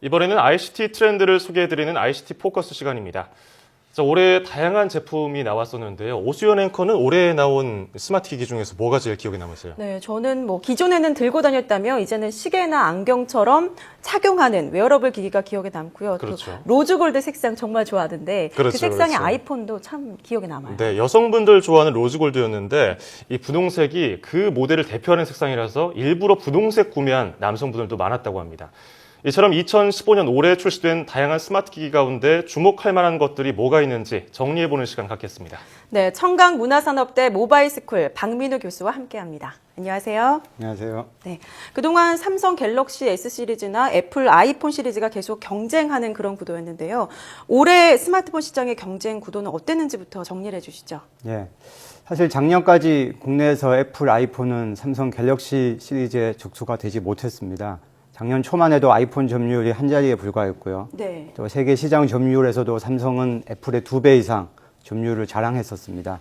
이번에는 ICT 트렌드를 소개해드리는 ICT 포커스 시간입니다. 자, 올해 다양한 제품이 나왔었는데요. 오수연 앵커는 올해 나온 스마트 기기 중에서 뭐가 제일 기억에 남으세요? 네, 저는 기존에는 들고 다녔다면 이제는 시계나 안경처럼 착용하는 웨어러블 기기가 기억에 남고요. 그렇죠. 또 로즈골드 색상 정말 좋아하는데 그렇죠, 그 색상의 그렇죠. 아이폰도 참 기억에 남아요. 네, 여성분들 좋아하는 로즈골드였는데 이 분홍색이 그 모델을 대표하는 색상이라서 일부러 분홍색 구매한 남성분들도 많았다고 합니다. 이처럼 2015년 올해 출시된 다양한 스마트 기기 가운데 주목할 만한 것들이 뭐가 있는지 정리해보는 시간 갖겠습니다. 네, 청강문화산업대 모바일스쿨 박민우 교수와 함께합니다. 안녕하세요. 안녕하세요. 네, 그동안 삼성 갤럭시 S 시리즈나 애플 아이폰 시리즈가 계속 경쟁하는 그런 구도였는데요. 올해 스마트폰 시장의 경쟁 구도는 어땠는지부터 정리를 해주시죠. 예. 사실 작년까지 국내에서 애플 아이폰은 삼성 갤럭시 시리즈에 접수가 되지 못했습니다. 작년 초만 해도 아이폰 점유율이 한 자리에 불과했고요. 네. 또 세계 시장 점유율에서도 삼성은 애플의 2배 이상 점유율을 자랑했었습니다.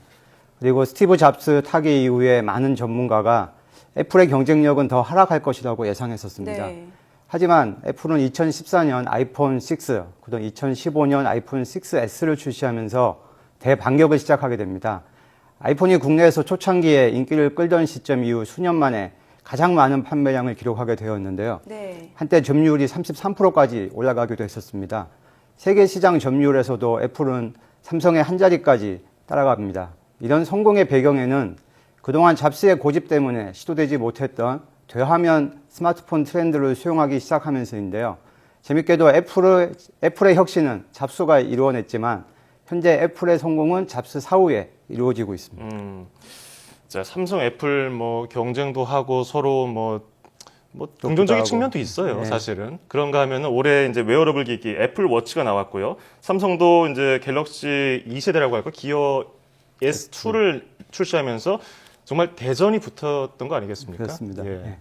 그리고 스티브 잡스 타계 이후에 많은 전문가가 애플의 경쟁력은 더 하락할 것이라고 예상했었습니다. 네. 하지만 애플은 2014년 아이폰 6, 그다음 2015년 아이폰 6S를 출시하면서 대반격을 시작하게 됩니다. 아이폰이 국내에서 초창기에 인기를 끌던 시점 이후 수년 만에 가장 많은 판매량을 기록하게 되었는데요. 네. 한때 점유율이 33%까지 올라가기도 했었습니다. 세계 시장 점유율에서도 애플은 삼성의 한 자리까지 따라갑니다. 이런 성공의 배경에는 그동안 잡스의 고집 때문에 시도되지 못했던 되화면 스마트폰 트렌드를 수용하기 시작하면서인데요. 재밌게도 애플의 혁신은 잡스가 이루어냈지만 현재 애플의 성공은 잡스 사후에 이루어지고 있습니다. 자, 삼성, 애플 경쟁도 하고 서로 긍정적인 하고. 측면도 있어요, 네. 사실은. 그런가 하면은 올해 이제 웨어러블 기기 애플 워치가 나왔고요. 삼성도 이제 갤럭시 2세대라고 할까 기어 S2를 출시하면서 정말 대전이 붙었던 거 아니겠습니까? 그렇습니다. 예. 예.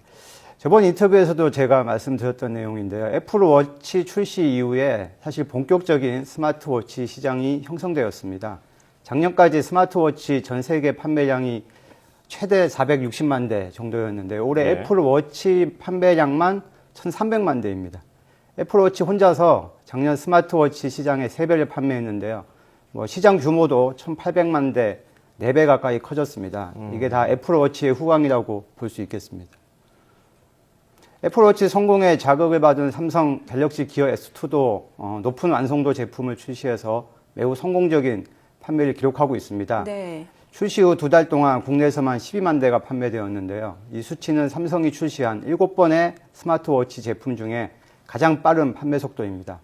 저번 인터뷰에서도 제가 말씀드렸던 내용인데요. 애플 워치 출시 이후에 사실 본격적인 스마트워치 시장이 형성되었습니다. 작년까지 스마트워치 전 세계 판매량이 최대 460만 대 정도였는데 올해 네. 애플 워치 판매량만 1,300만 대입니다. 애플 워치 혼자서 작년 스마트워치 시장의 3배를 판매했는데요. 시장 규모도 1,800만 대, 4배 가까이 커졌습니다. 이게 다 애플 워치의 후광이라고 볼 수 있겠습니다. 애플 워치 성공에 자극을 받은 삼성 갤럭시 기어 S2도 높은 완성도 제품을 출시해서 매우 성공적인 판매를 기록하고 있습니다. 네. 출시 후 2달 동안 국내에서만 12만 대가 판매되었는데요. 이 수치는 삼성이 출시한 7번의 스마트워치 제품 중에 가장 빠른 판매 속도입니다.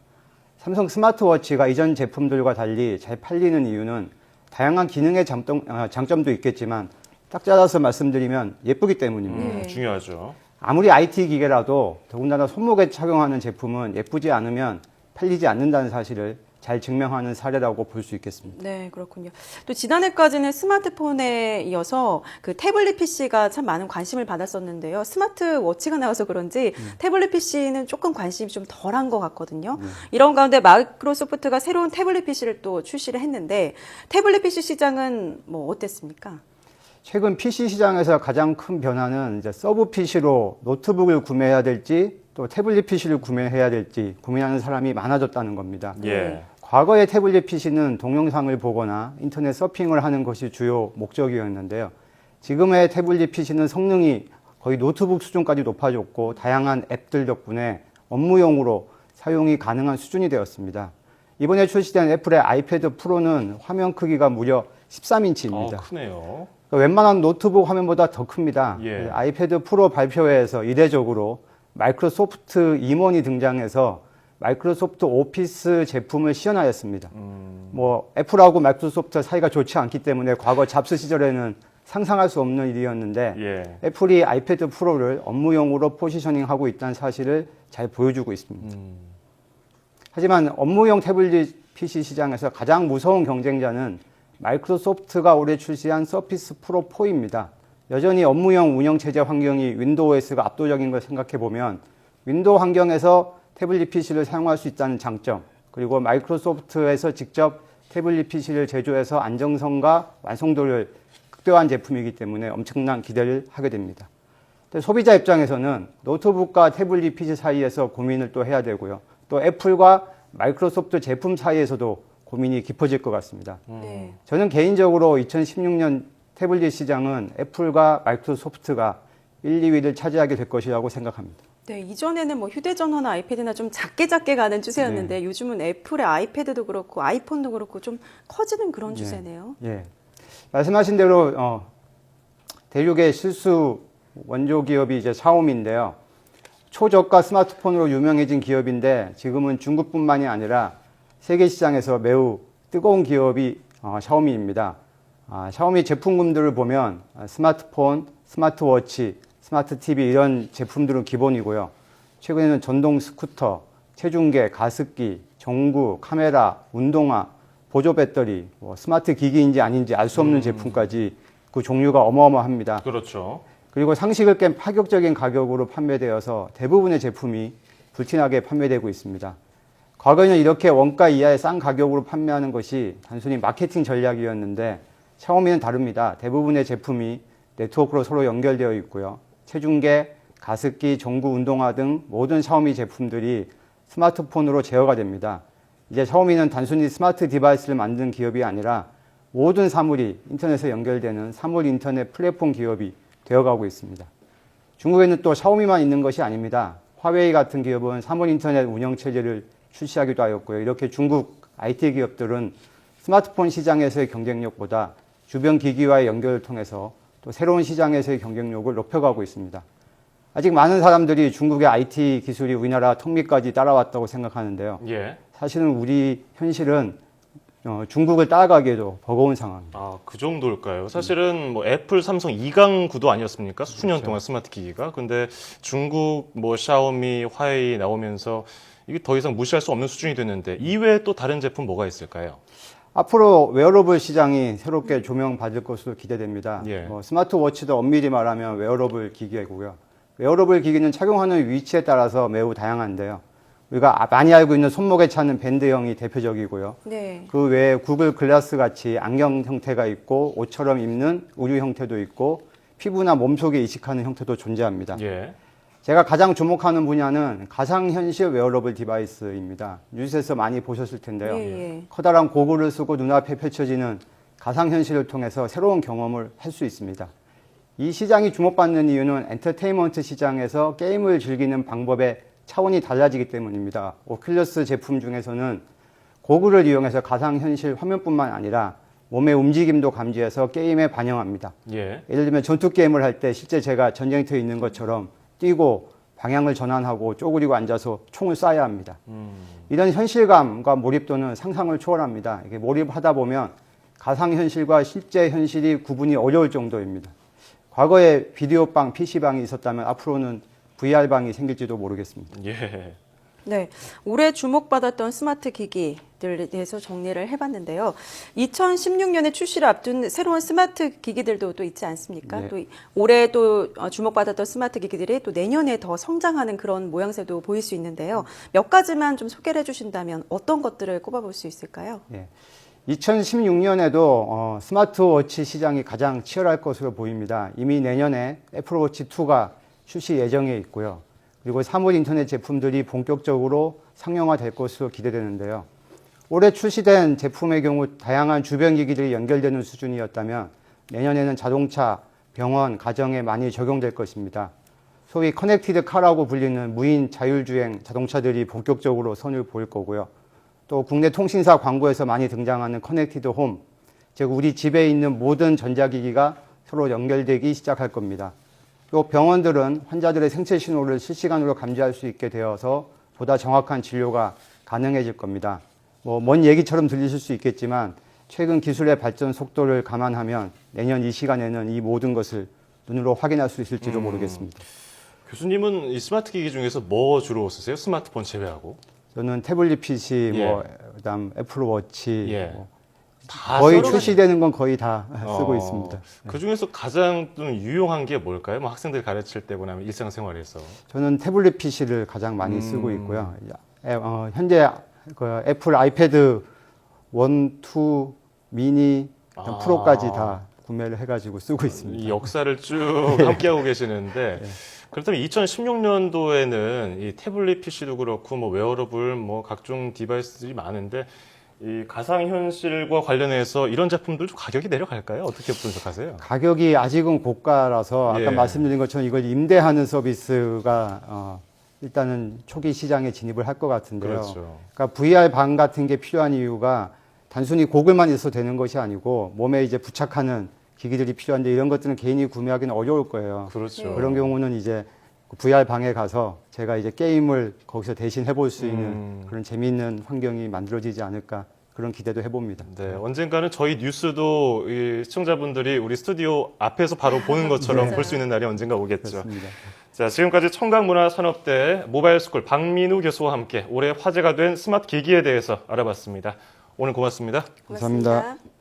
삼성 스마트워치가 이전 제품들과 달리 잘 팔리는 이유는 다양한 기능의 장점도 있겠지만 딱 잘라서 말씀드리면 예쁘기 때문입니다. 중요하죠. 아무리 IT 기계라도 더군다나 손목에 착용하는 제품은 예쁘지 않으면 팔리지 않는다는 사실을 잘 증명하는 사례라고 볼 수 있겠습니다. 네, 그렇군요. 또 지난해까지는 스마트폰에 이어서 그 태블릿 PC가 참 많은 관심을 받았었는데요. 스마트워치가 나와서 그런지 태블릿 PC는 조금 관심이 좀 덜한 것 같거든요. 이런 가운데 마이크로소프트가 새로운 태블릿 PC를 또 출시를 했는데 태블릿 PC 시장은 어땠습니까? 최근 PC 시장에서 가장 큰 변화는 이제 서브 PC로 노트북을 구매해야 될지 또 태블릿 PC를 구매해야 될지 고민하는 사람이 많아졌다는 겁니다. 예. 과거의 태블릿 PC는 동영상을 보거나 인터넷 서핑을 하는 것이 주요 목적이었는데요. 지금의 태블릿 PC는 성능이 거의 노트북 수준까지 높아졌고 다양한 앱들 덕분에 업무용으로 사용이 가능한 수준이 되었습니다. 이번에 출시된 애플의 아이패드 프로는 화면 크기가 무려 13인치입니다. 크네요. 웬만한 노트북 화면보다 더 큽니다. 예. 아이패드 프로 발표회에서 이례적으로 마이크로소프트 임원이 등장해서 마이크로소프트 오피스 제품을 시연하였습니다. 애플하고 마이크로소프트 사이가 좋지 않기 때문에 과거 잡스 시절에는 상상할 수 없는 일이었는데 예. 애플이 아이패드 프로를 업무용으로 포지셔닝하고 있다는 사실을 잘 보여주고 있습니다. 하지만 업무용 태블릿 PC 시장에서 가장 무서운 경쟁자는 마이크로소프트가 올해 출시한 서피스 프로 4입니다. 여전히 업무용 운영체제 환경이 윈도우 OS가 압도적인 걸 생각해보면 윈도우 환경에서 태블릿 PC를 사용할 수 있다는 장점, 그리고 마이크로소프트에서 직접 태블릿 PC를 제조해서 안정성과 완성도를 극대화한 제품이기 때문에 엄청난 기대를 하게 됩니다. 소비자 입장에서는 노트북과 태블릿 PC 사이에서 고민을 또 해야 되고요. 또 애플과 마이크로소프트 제품 사이에서도 고민이 깊어질 것 같습니다. 네. 저는 개인적으로 2016년 태블릿 시장은 애플과 마이크로소프트가 1, 2위를 차지하게 될 것이라고 생각합니다. 네, 이전에는 뭐 휴대전화나 아이패드나 좀 작게 가는 추세였는데 요즘은 애플의 아이패드도 그렇고 아이폰도 그렇고 좀 커지는 그런 추세네요. 예. 말씀하신 대로 대륙의 실수 원조 기업이 이제 샤오미인데요. 초저가 스마트폰으로 유명해진 기업인데 지금은 중국뿐만이 아니라 세계 시장에서 매우 뜨거운 기업이 샤오미입니다. 샤오미 제품군들을 보면 스마트폰, 스마트워치, 스마트 TV 이런 제품들은 기본이고요. 최근에는 전동 스쿠터, 체중계, 가습기, 전구, 카메라, 운동화, 보조 배터리, 스마트 기기인지 아닌지 알 수 없는 제품까지 그 종류가 어마어마합니다. 그렇죠. 그리고 상식을 깬 파격적인 가격으로 판매되어서 대부분의 제품이 불티나게 판매되고 있습니다. 과거에는 이렇게 원가 이하의 싼 가격으로 판매하는 것이 단순히 마케팅 전략이었는데 샤오미는 다릅니다. 대부분의 제품이 네트워크로 서로 연결되어 있고요. 체중계, 가습기, 전구, 운동화 등 모든 샤오미 제품들이 스마트폰으로 제어가 됩니다. 이제 샤오미는 단순히 스마트 디바이스를 만드는 기업이 아니라 모든 사물이 인터넷에 연결되는 사물 인터넷 플랫폼 기업이 되어가고 있습니다. 중국에는 또 샤오미만 있는 것이 아닙니다. 화웨이 같은 기업은 사물 인터넷 운영체제를 출시하기도 하였고요. 이렇게 중국 IT 기업들은 스마트폰 시장에서의 경쟁력보다 주변 기기와의 연결을 통해서 또 새로운 시장에서의 경쟁력을 높여가고 있습니다. 아직 많은 사람들이 중국의 IT 기술이 우리나라 턱 밑까지 따라왔다고 생각하는데요. 예. 사실은 우리 현실은 중국을 따라가기에도 버거운 상황입니다. 아, 그 정도일까요? 사실은 뭐 애플, 삼성 2강 구도 아니었습니까? 수년 그렇죠. 동안 스마트 기기가. 근데 중국 뭐 샤오미, 화웨이 나오면서 이게 더 이상 무시할 수 없는 수준이 됐는데 이외에 또 다른 제품 뭐가 있을까요? 앞으로 웨어러블 시장이 새롭게 조명받을 것으로 기대됩니다. 예. 스마트워치도 엄밀히 말하면 웨어러블 기기고요. 웨어러블 기기는 착용하는 위치에 따라서 매우 다양한데요. 우리가 많이 알고 있는 손목에 차는 밴드형이 대표적이고요. 네. 그 외에 구글 글라스 같이 안경 형태가 있고 옷처럼 입는 의류 형태도 있고 피부나 몸속에 이식하는 형태도 존재합니다. 예. 제가 가장 주목하는 분야는 가상현실 웨어러블 디바이스입니다. 뉴스에서 많이 보셨을 텐데요. 예. 커다란 고글을 쓰고 눈앞에 펼쳐지는 가상현실을 통해서 새로운 경험을 할 수 있습니다. 이 시장이 주목받는 이유는 엔터테인먼트 시장에서 게임을 즐기는 방법의 차원이 달라지기 때문입니다. 오큘러스 제품 중에서는 고글을 이용해서 가상현실 화면뿐만 아니라 몸의 움직임도 감지해서 게임에 반영합니다. 예. 예를 들면 전투 게임을 할 때 실제 제가 전쟁터에 있는 것처럼 뛰고 방향을 전환하고 쪼그리고 앉아서 총을 쏴야 합니다. 이런 현실감과 몰입도는 상상을 초월합니다. 이게 몰입하다 보면 가상현실과 실제 현실이 구분이 어려울 정도입니다. 과거에 비디오방, PC방이 있었다면 앞으로는 VR방이 생길지도 모르겠습니다. 예. 네, 올해 주목받았던 스마트 기기들에 대해서 정리를 해봤는데요. 2016년에 출시를 앞둔 새로운 스마트 기기들도 또 있지 않습니까? 네. 또 올해 또 주목받았던 스마트 기기들이 또 내년에 더 성장하는 그런 모양새도 보일 수 있는데요. 몇 가지만 좀 소개를 해주신다면 어떤 것들을 꼽아볼 수 있을까요? 예. 2016년에도 스마트워치 시장이 가장 치열할 것으로 보입니다. 이미 내년에 애플워치 2가 출시 예정에 있고요. 그리고 사물 인터넷 제품들이 본격적으로 상용화될 것으로 기대되는데요. 올해 출시된 제품의 경우 다양한 주변 기기들이 연결되는 수준이었다면 내년에는 자동차, 병원, 가정에 많이 적용될 것입니다. 소위 커넥티드 카라고 불리는 무인 자율주행 자동차들이 본격적으로 선을 보일 거고요. 또 국내 통신사 광고에서 많이 등장하는 커넥티드 홈, 즉 우리 집에 있는 모든 전자기기가 서로 연결되기 시작할 겁니다. 또 병원들은 환자들의 생체 신호를 실시간으로 감지할 수 있게 되어서 보다 정확한 진료가 가능해질 겁니다. 먼 얘기처럼 들리실 수 있겠지만 최근 기술의 발전 속도를 감안하면 내년 이 시간에는 이 모든 것을 눈으로 확인할 수 있을지도 모르겠습니다. 교수님은 이 스마트 기기 중에서 뭐 주로 쓰세요? 스마트폰 제외하고? 저는 태블릿 PC, 예. 그다음 애플워치, 예. 다 거의 서로 출시되는 건 거의 다 쓰고 있습니다. 그 중에서 가장 좀 유용한 게 뭘까요? 뭐 학생들 가르칠 때거나 일상생활에서. 저는 태블릿 PC를 가장 많이 쓰고 있고요. 현재 그 애플 아이패드 1, 2, 미니, 프로까지 다 구매를 해가지고 쓰고 있습니다. 이 역사를 쭉 함께하고 계시는데 그렇다면 2016년도에는 이 태블릿 PC도 그렇고 뭐 웨어러블 뭐 각종 디바이스들이 많은데 이 가상현실과 관련해서 이런 제품들도 가격이 내려갈까요? 어떻게 분석하세요? 가격이 아직은 고가라서 아까 예. 말씀드린 것처럼 이걸 임대하는 서비스가 일단은 초기 시장에 진입을 할 것 같은데요. 그렇죠. 그러니까 VR 방 같은 게 필요한 이유가 단순히 고글만 있어도 되는 것이 아니고 몸에 이제 부착하는 기기들이 필요한데 이런 것들은 개인이 구매하기는 어려울 거예요. 그렇죠. 그런 경우는 이제 VR 방에 가서 제가 이제 게임을 거기서 대신 해볼 수 있는 그런 재미있는 환경이 만들어지지 않을까 그런 기대도 해봅니다. 네, 언젠가는 저희 뉴스도 이 시청자분들이 우리 스튜디오 앞에서 바로 보는 것처럼 네. 볼 수 있는 날이 언젠가 오겠죠. 그렇습니다. 자, 지금까지 청강문화산업대 모바일스쿨 박민우 교수와 함께 올해 화제가 된 스마트 기기에 대해서 알아봤습니다. 오늘 고맙습니다. 감사합니다. 고맙습니다.